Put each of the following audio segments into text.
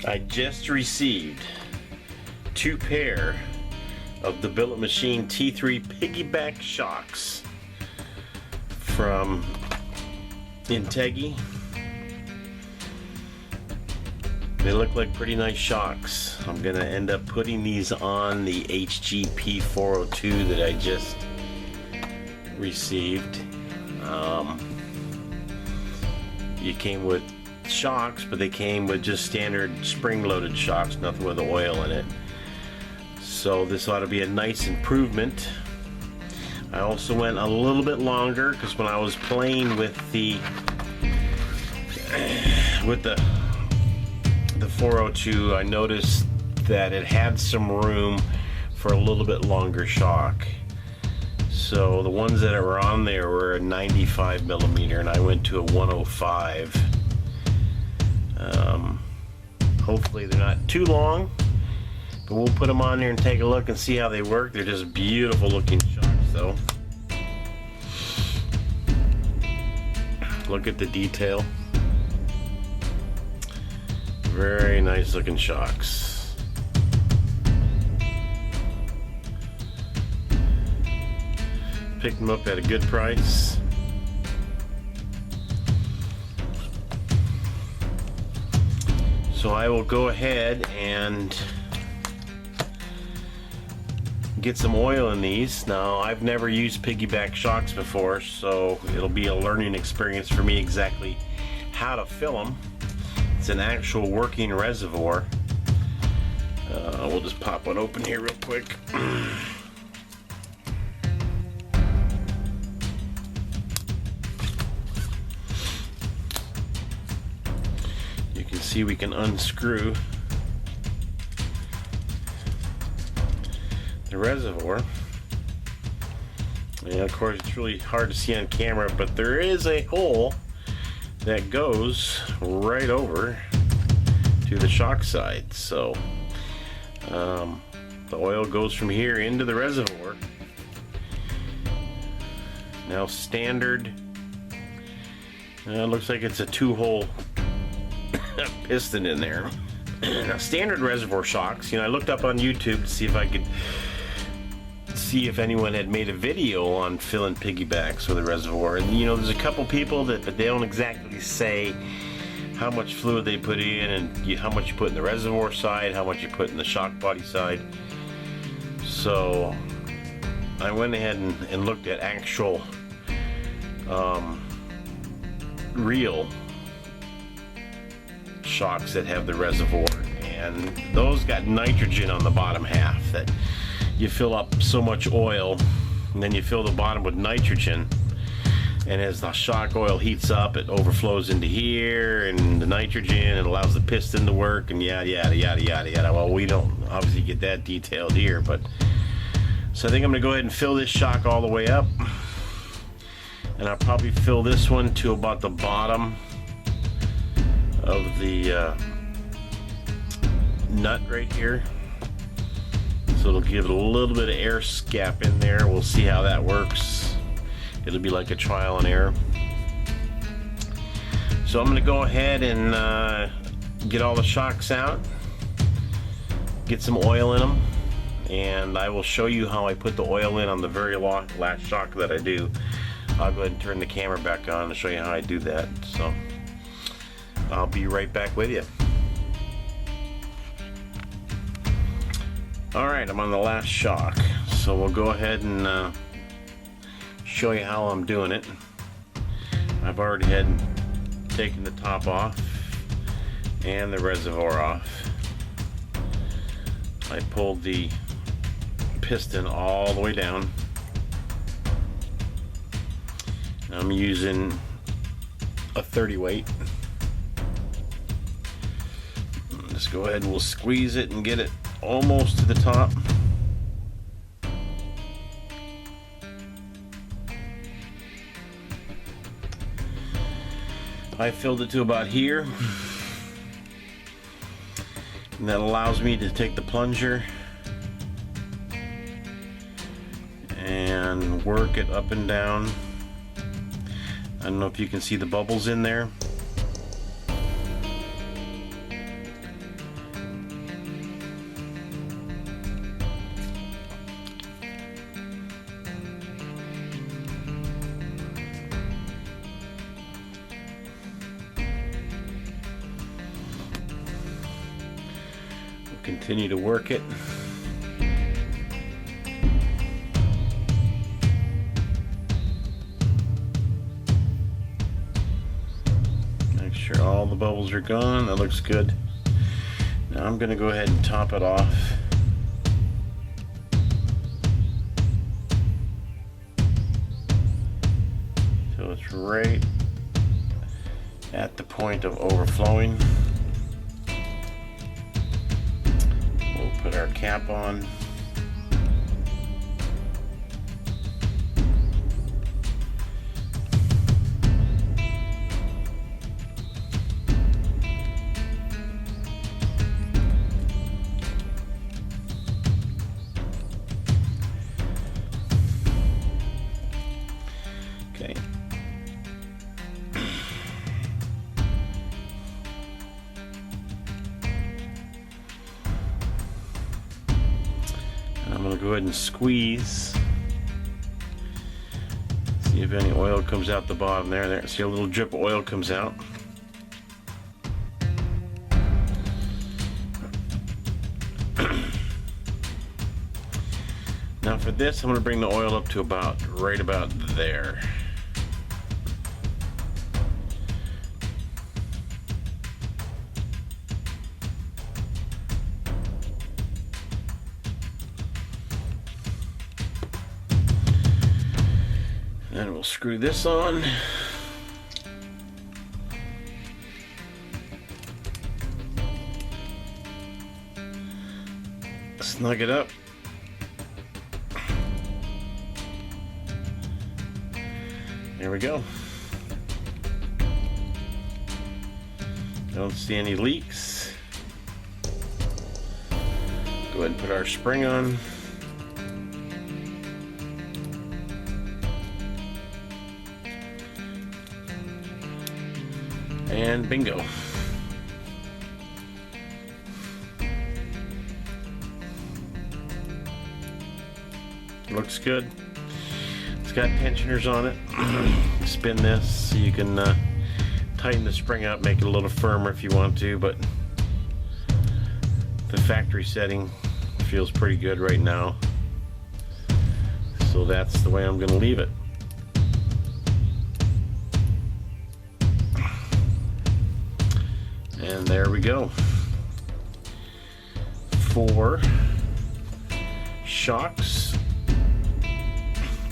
I just received 2 pair of the Billet Machine T3 piggyback shocks from Integy. They look like pretty nice shocks. I'm gonna end up putting these on the HG P402 that I just received. It came with shocks, but they came with just standard spring-loaded shocks, nothing with oil in it. So this ought to be a nice improvement. I also went a little bit longer because when I was playing with the 402, I noticed that it had some room for a little bit longer shock. So the ones that were on there were a 95 millimeter, and I went to a 105. Hopefully they're not too long, but we'll put them on there and take a look and see how they work. They're just beautiful looking shocks though. Look at the detail. Very nice looking shocks. Picked them up at a good price. So I will go ahead and get some oil in these. Now, I've never used piggyback shocks before, so it'll be a learning experience for me exactly how to fill them. It's an actual working reservoir. We'll just pop one open here real quick. You can see we can unscrew the reservoir. And of course it's really hard to see on camera, but there is a hole that goes right over to the shock side. So the oil goes from here into the reservoir. Now standard, looks like it's a 2-hole piston in there. Now standard reservoir shocks, I looked up on YouTube to see if I could see if anyone had made a video on filling piggybacks with a reservoir, and there's a couple people but they don't exactly say how much fluid they put in and how much you put in the reservoir side, how much you put in the shock body side. So I went ahead and looked at actual real shocks that have the reservoir, and those got nitrogen on the bottom half that you fill up so much oil, and then you fill the bottom with nitrogen, and as the shock oil heats up, it overflows into here, and the nitrogen, it allows the piston to work, and yada yada yada yada yada. Well, we don't obviously get that detailed here, but so I think I'm gonna go ahead and fill this shock all the way up, and I'll probably fill this one to about the bottom of the nut right here. So it'll give it a little bit of air gap in there. We'll see how that works. It'll be like a trial and error. So I'm going to go ahead and get all the shocks out, get some oil in them, and I will show you how I put the oil in on the very last shock that I do. I'll go ahead and turn the camera back on and show you how I do that. So I'll be right back with you. Alright, I'm on the last shock, so we'll go ahead and show you how I'm doing it. I've already taken the top off and the reservoir off. I pulled the piston all the way down. I'm using a 30 weight. Just go ahead and we'll squeeze it and get it almost to the top. I filled it to about here, and that allows me to take the plunger and work it up and down. I don't know if you can see the bubbles in there. Continue to work it. Make sure all the bubbles are gone. That looks good. Now I'm going to go ahead and top it off. So it's right at the point of overflowing. We'll put our cap on. Okay. I'm going to go ahead and squeeze. See if any oil comes out the bottom there. There, see a little drip of oil comes out. Now for this, I'm going to bring the oil up to right about there. Then we'll screw this on. Snug it up. There we go. Don't see any leaks. Go ahead and put our spring on. And bingo. Looks good. It's got tensioners on it. Spin this so you can tighten the spring up, make it a little firmer if you want to, but the factory setting feels pretty good right now. So that's the way I'm going to leave it. And there we go. 4 shocks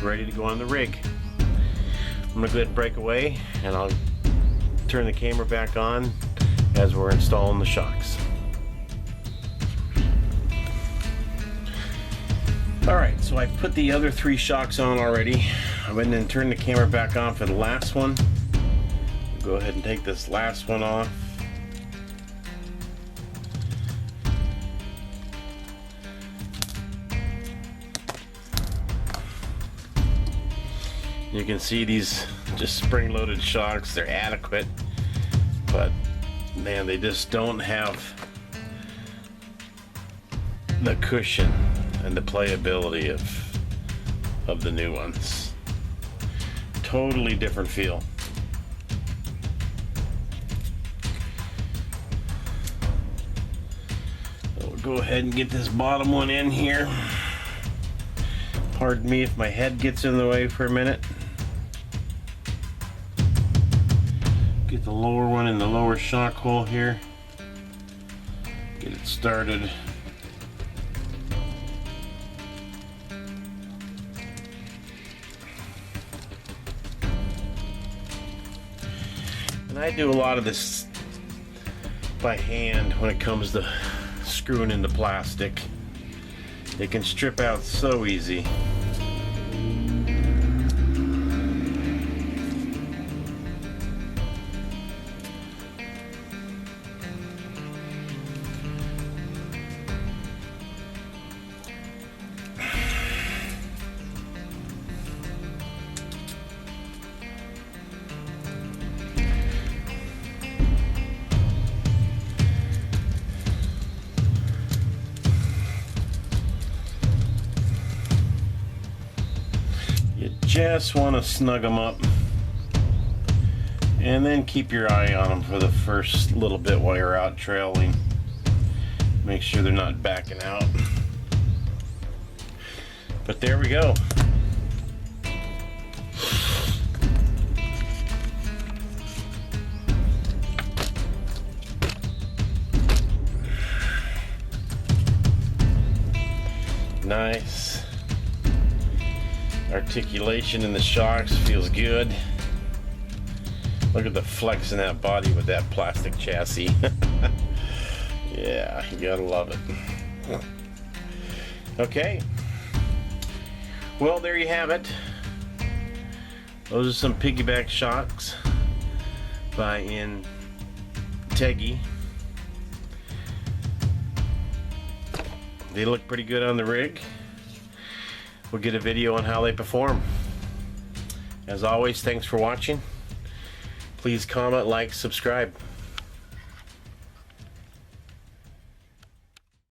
ready to go on the rig. I'm gonna go ahead and break away, and I'll turn the camera back on as we're installing the shocks. Alright, so I put the other 3 shocks on already. I went and turned the camera back on for the last one. Go ahead and take this last one off. You can see these just spring-loaded shocks. They're adequate, but man, they just don't have the cushion and the playability of the new ones. Totally different feel. So we'll go ahead and get this bottom one in here. Pardon me if my head gets in the way for a minute. Get the lower one in the lower shock hole here. Get it started. And I do a lot of this by hand when it comes to screwing into plastic. It can strip out so easy. Just want to snug them up, and then keep your eye on them for the first little bit while you're out trailing. Make sure they're not backing out. But there we go. Nice. Articulation in the shocks feels good. Look at the flex in that body with that plastic chassis. Yeah, you gotta love it. Okay. Well, there you have it. Those are some piggyback shocks by Integy. They look pretty good on the rig. We'll get a video on how they perform. As always, thanks for watching. Please comment, like, subscribe.